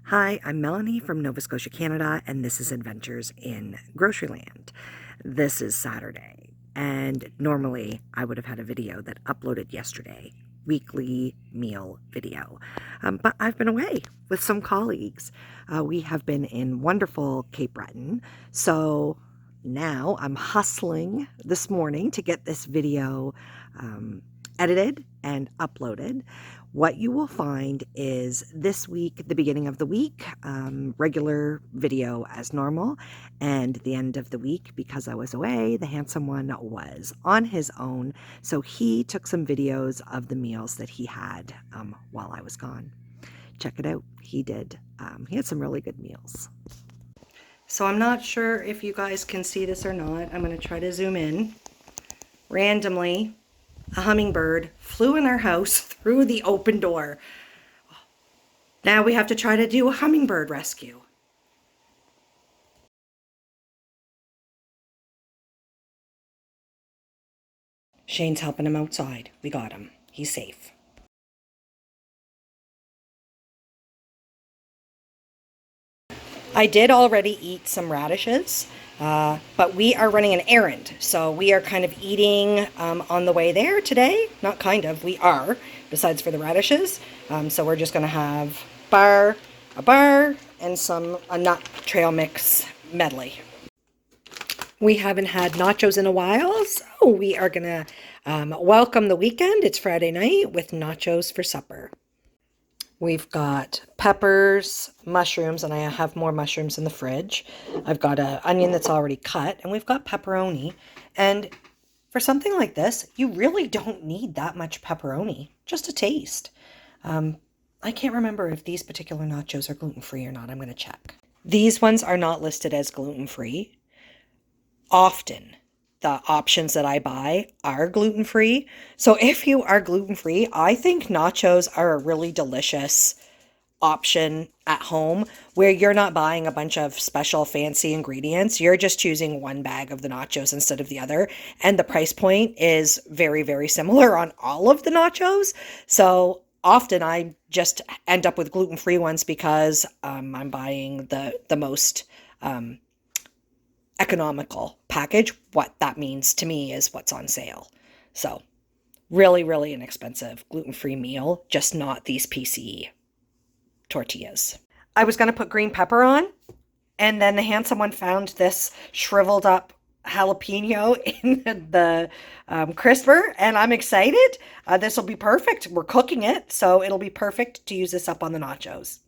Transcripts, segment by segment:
Hi, I'm Melanie from Nova Scotia, Canada, and this is Adventures in Groceryland. This is Saturday, and normally I would have had a video that uploaded yesterday, weekly meal video, but I've been away with some colleagues. We have been in wonderful Cape Breton, so now I'm hustling this morning to get this video edited and uploaded. What you will find is this week, the beginning of the week, regular video as normal, and the end of the week, because I was away, the handsome one was on his own, so he took some videos of the meals that he had while I was gone. Check it out. He did. He had some really good meals. So I'm not sure if you guys can see this or not. I'm going to try to zoom in. Randomly, a hummingbird flew in our house through the open door. Now we have to try to do a hummingbird rescue. Shane's helping him outside. We got him. He's safe. I did already eat some radishes, but we are running an errand. So we are kind of eating on the way there today. Not kind of, we are, besides for the radishes. So we're just going to have a bar, and a nut trail mix medley. We haven't had nachos in a while, so we are going to welcome the weekend. It's Friday night with nachos for supper. We've got peppers, mushrooms, and I have more mushrooms in the fridge. I've got an onion that's already cut, and we've got pepperoni. And for something like this, you really don't need that much pepperoni, just a taste. I can't remember if these particular nachos are gluten-free or not. I'm going to check. These ones are not listed as gluten-free. Often, the options that I buy are gluten-free. So if you are gluten-free, I think nachos are a really delicious option at home where you're not buying a bunch of special fancy ingredients. You're just choosing one bag of the nachos instead of the other. And the price point is very, very similar on all of the nachos. So often I just end up with gluten-free ones because I'm buying the most economical package. What that means to me is what's on sale. So really, really inexpensive gluten-free meal, just not these PCE tortillas. I was going to put green pepper on, and then the handsome one found this shriveled up jalapeno in the crisper, and I'm excited. This will be perfect. We're cooking it, so it'll be perfect to use this up on the nachos.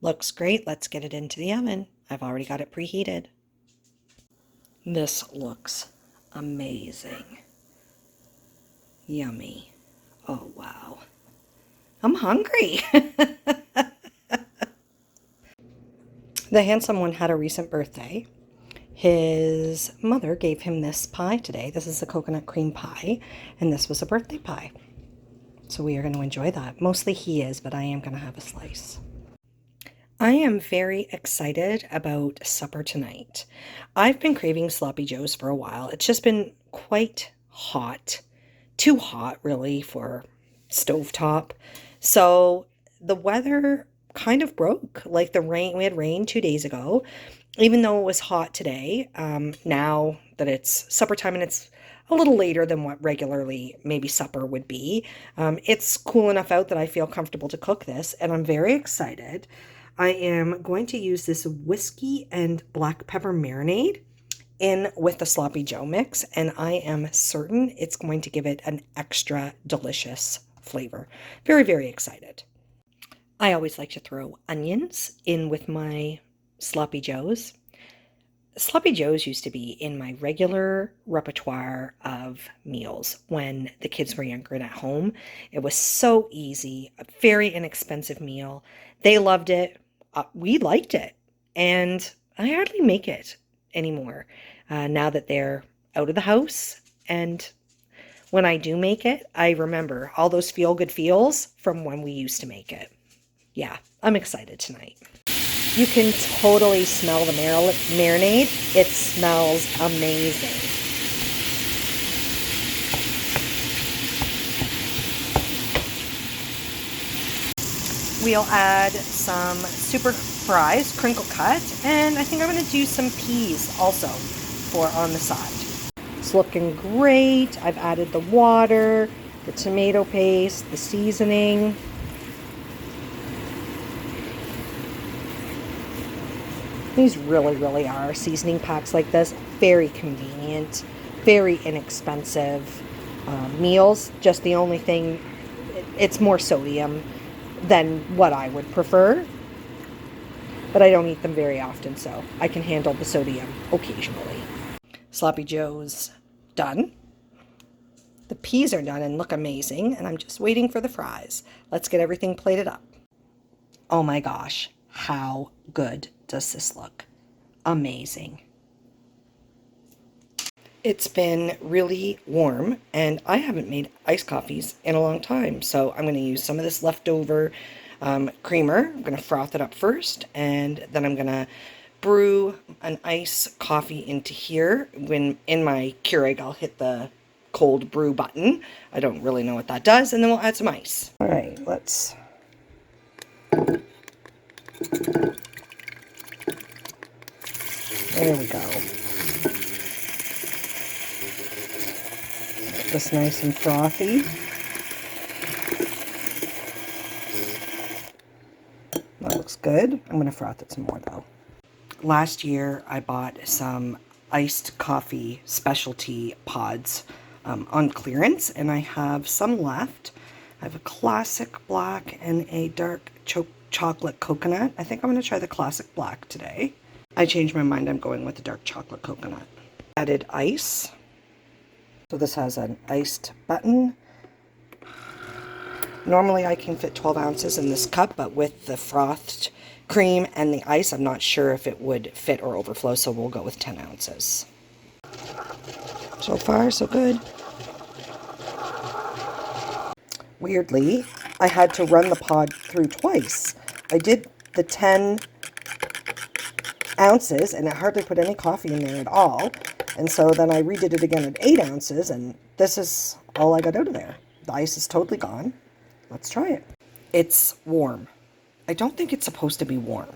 Looks great. Let's get it into the oven. I've already got it preheated. This looks amazing. Yummy. Oh, wow. I'm hungry. The handsome one had a recent birthday. His mother gave him this pie today. This is a coconut cream pie, and this was a birthday pie. So we are going to enjoy that. Mostly he is, but I am going to have a slice. I am very excited about supper tonight. I've been craving sloppy joes for a while. It's just been quite hot. Too hot, really, for stovetop. So the weather kind of broke. Like the rain, we had rain 2 days ago, even though it was hot today. Now that it's supper time and it's a little later than what regularly maybe supper would be, it's cool enough out that I feel comfortable to cook this, and I'm very excited. I am going to use this whiskey and black pepper marinade in with the sloppy joe mix, and I am certain it's going to give it an extra delicious flavor. Very, very excited. I always like to throw onions in with my sloppy joes. Sloppy joes used to be in my regular repertoire of meals when the kids were younger and at home. It was so easy, a very inexpensive meal. They loved it. We liked it, and I hardly make it anymore now that they're out of the house. And when I do make it, I remember all those feel-good feels from when we used to make it. Yeah, I'm excited tonight. You can totally smell the marinade. It smells amazing. we'll add some super fries, crinkle cut, and I think I'm going to do some peas also for on the side. It's looking great. I've added the water, the tomato paste, the seasoning. These really are seasoning packs like this. Very convenient, very inexpensive meals. Just the only thing, it's more sodium than what I would prefer. But I don't eat them very often, so I can handle the sodium occasionally. Sloppy Joe's done. The peas are done and look amazing, and I'm just waiting for the fries. Let's get everything plated up. Oh my gosh, how good does this look? Amazing. It's been really warm, and I haven't made iced coffees in a long time, so I'm going to use some of this leftover creamer. I'm going to froth it up first, and then I'm going to brew an iced coffee into here. When in my Keurig, I'll hit the cold brew button. I don't really know what that does, and then we'll add some ice. All right, let's... There we go. Get this nice and frothy. That looks good. I'm going to froth it some more though. Last year I bought some iced coffee specialty pods on clearance, and I have some left. I have a classic black and a dark chocolate coconut. I think I'm going to try the classic black today. I changed my mind. I'm going with the dark chocolate coconut. Added ice. So this has an iced button. Normally I can fit 12 ounces in this cup, but with the frothed cream and the ice, I'm not sure if it would fit or overflow, so we'll go with 10 ounces. So far, so good. Weirdly, I had to run the pod through twice. I did the 10 ounces and it hardly put any coffee in there at all. And so then I redid it again at 8 ounces, and this is all I got out of there. The ice is totally gone. Let's try it. It's warm. I don't think it's supposed to be warm.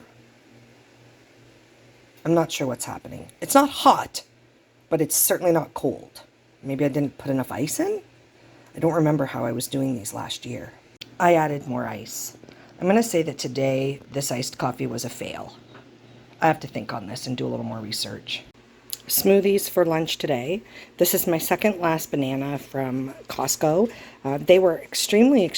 I'm not sure what's happening. It's not hot, but it's certainly not cold. Maybe I didn't put enough ice in? I don't remember how I was doing these last year. I added more ice. I'm going to say that today this iced coffee was a fail. I have to think on this and do a little more research. Smoothies for lunch today. This is my second last banana from Costco. They were extremely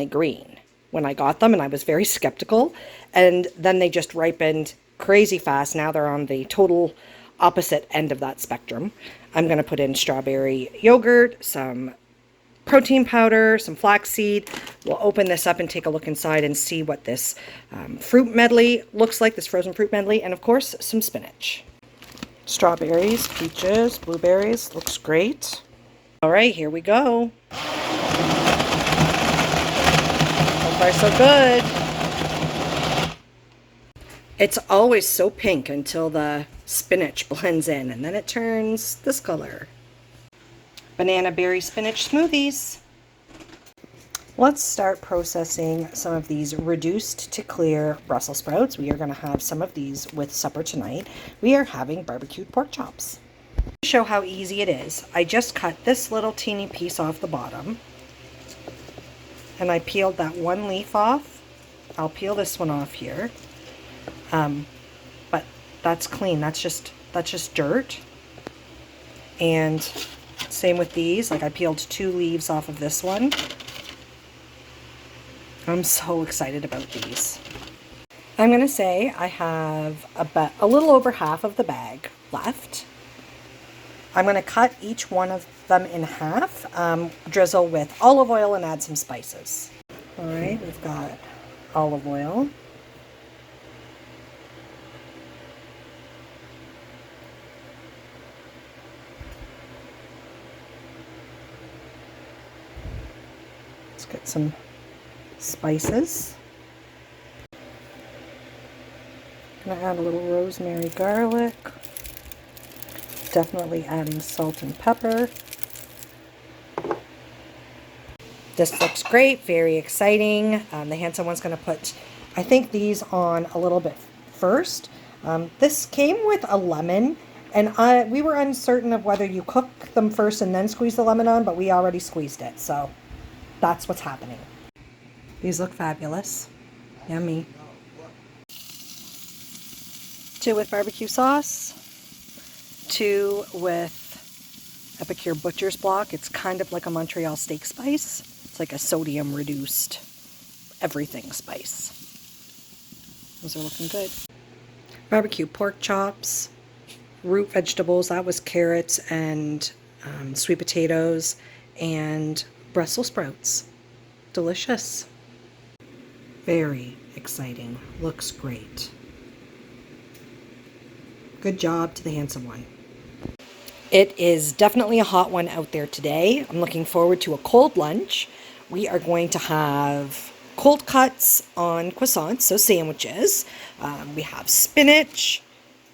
green when I got them, and I was very skeptical. And then they just ripened crazy fast. Now they're on the total opposite end of that spectrum. I'm going to put in strawberry yogurt, some protein powder, some flaxseed. We'll open this up and take a look inside and see what this fruit medley looks like, this frozen fruit medley, and of course some spinach. Strawberries, peaches, blueberries, looks great. All right, here we go. So far so good. It's always so pink until the spinach blends in, and then it turns this color. Banana berry spinach smoothies. Let's start processing some of these reduced to clear Brussels sprouts. We are going to have some of these with supper tonight. We are having barbecued pork chops. To show how easy it is, I just cut this little teeny piece off the bottom, and I peeled that one leaf off. I'll peel this one off here, but that's clean. That's just dirt. And same with these. Like, I peeled 2 leaves off of this one. I'm so excited about these. I'm going to say I have about a little over half of the bag left. I'm going to cut each one of them in half, drizzle with olive oil, and add some spices. All right, we've got olive oil. Let's get some spices. I'm going to add a little rosemary, garlic. Definitely adding salt and pepper. This looks great, very exciting. The handsome one's going to put, I think, these on a little bit first. This came with a lemon, and we were uncertain of whether you cook them first and then squeeze the lemon on, but we already squeezed it, so that's what's happening. These look fabulous. Yummy. 2 with barbecue sauce, 2 with Epicure Butcher's Block. It's kind of like a Montreal steak spice. It's like a sodium reduced everything spice. Those are looking good. Barbecue pork chops, root vegetables. That was carrots and sweet potatoes and Brussels sprouts. Delicious. Very exciting. Looks great. Good job to the handsome one. It is definitely a hot one out there today. I'm looking forward to a cold lunch. We are going to have cold cuts on croissants, so sandwiches. We have spinach,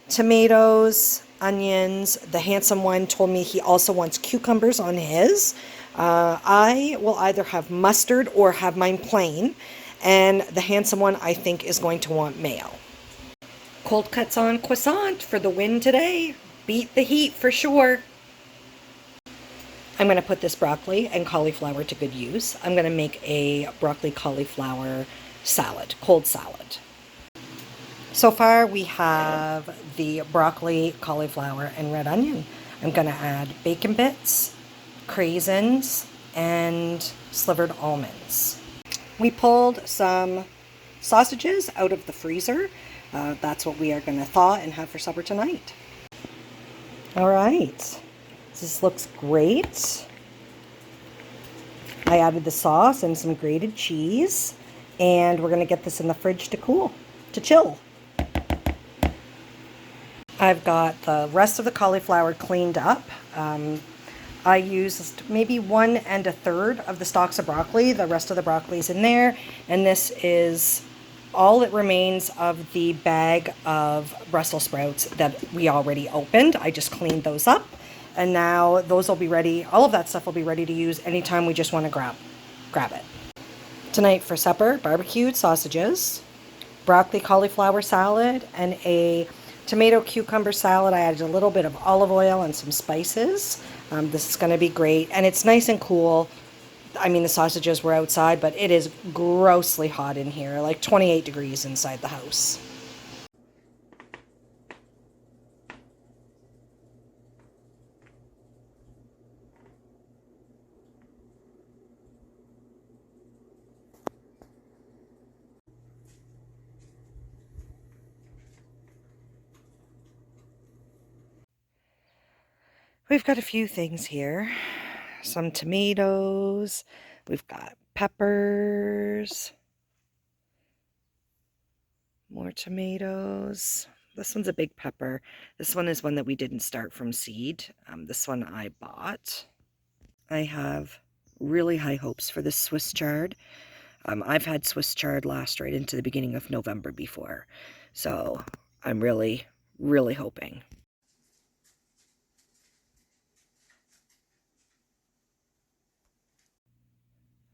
tomatoes, onions. The handsome one told me he also wants cucumbers on his. I will either have mustard or have mine plain. And the handsome one, I think, is going to want mayo. Cold cuts on croissant for the win today. Beat the heat for sure. I'm going to put this broccoli and cauliflower to good use. I'm going to make a broccoli cauliflower salad, cold salad. So far we have the broccoli, cauliflower, and red onion. I'm going to add bacon bits, craisins, and slivered almonds. We pulled some sausages out of the freezer. That's what we are going to thaw and have for supper tonight. All right, this looks great. I added the sauce and some grated cheese, and we're going to get this in the fridge to cool, to chill. I've got the rest of the cauliflower cleaned up. I used maybe 1 1/3 of the stalks of broccoli. The rest of the broccoli is in there, and this is all that remains of the bag of Brussels sprouts that we already opened. I just cleaned those up, and now those will be ready. All of that stuff will be ready to use anytime we just want to grab it. Tonight for supper, barbecued sausages, broccoli cauliflower salad, and a tomato cucumber salad. I added a little bit of olive oil and some spices. This is going to be great, and it's nice and cool. I mean, the sausages were outside, but it is grossly hot in here, like 28 degrees inside the house. We've got a few things here. Some tomatoes. We've got peppers. More tomatoes. This one's a big pepper. This one is one that we didn't start from seed. This one I bought. I have really high hopes for this Swiss chard. I've had Swiss chard last right into the beginning of November before. So I'm really, really hoping.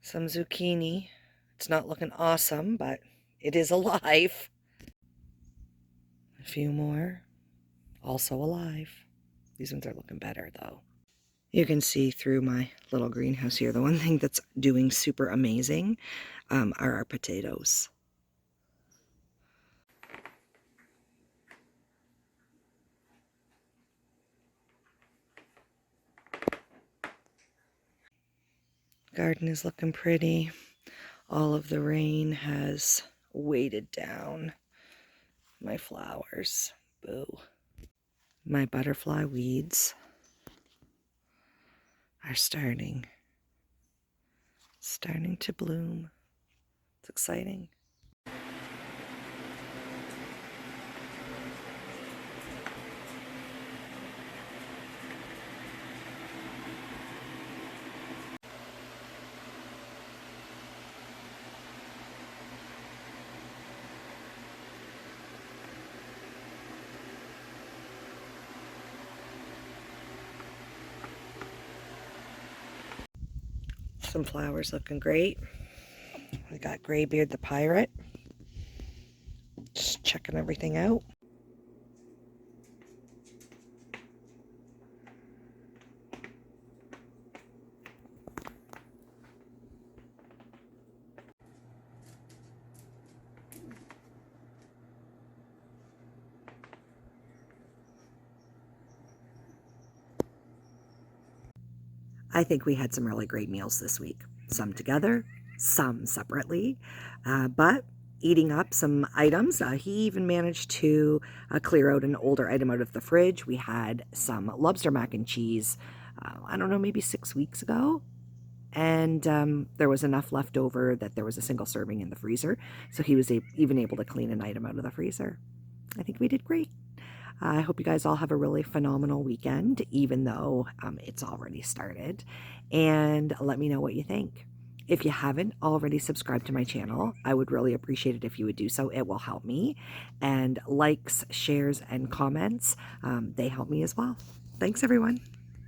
Some zucchini. It's not looking awesome, but it is alive. A few more. Also alive. These ones are looking better though. You can see through my little greenhouse here. The one thing that's doing super amazing are our potatoes. Garden is looking pretty. All of the rain has weighted down my flowers. Boo. My butterfly weeds are starting to bloom. It's exciting. Some flowers looking great. We got Graybeard the pirate. Just checking everything out. I think we had some really great meals this week. Some together, some separately, but eating up some items. He even managed to clear out an older item out of the fridge. We had some lobster mac and cheese, I don't know, maybe 6 weeks ago. And there was enough left over that there was a single serving in the freezer. So he was even able to clean an item out of the freezer. I think we did great. I hope you guys all have a really phenomenal weekend, even though it's already started. And let me know what you think. If you haven't already subscribed to my channel, I would really appreciate it if you would do so. It will help me. And likes, shares, and comments, they help me as well. Thanks, everyone.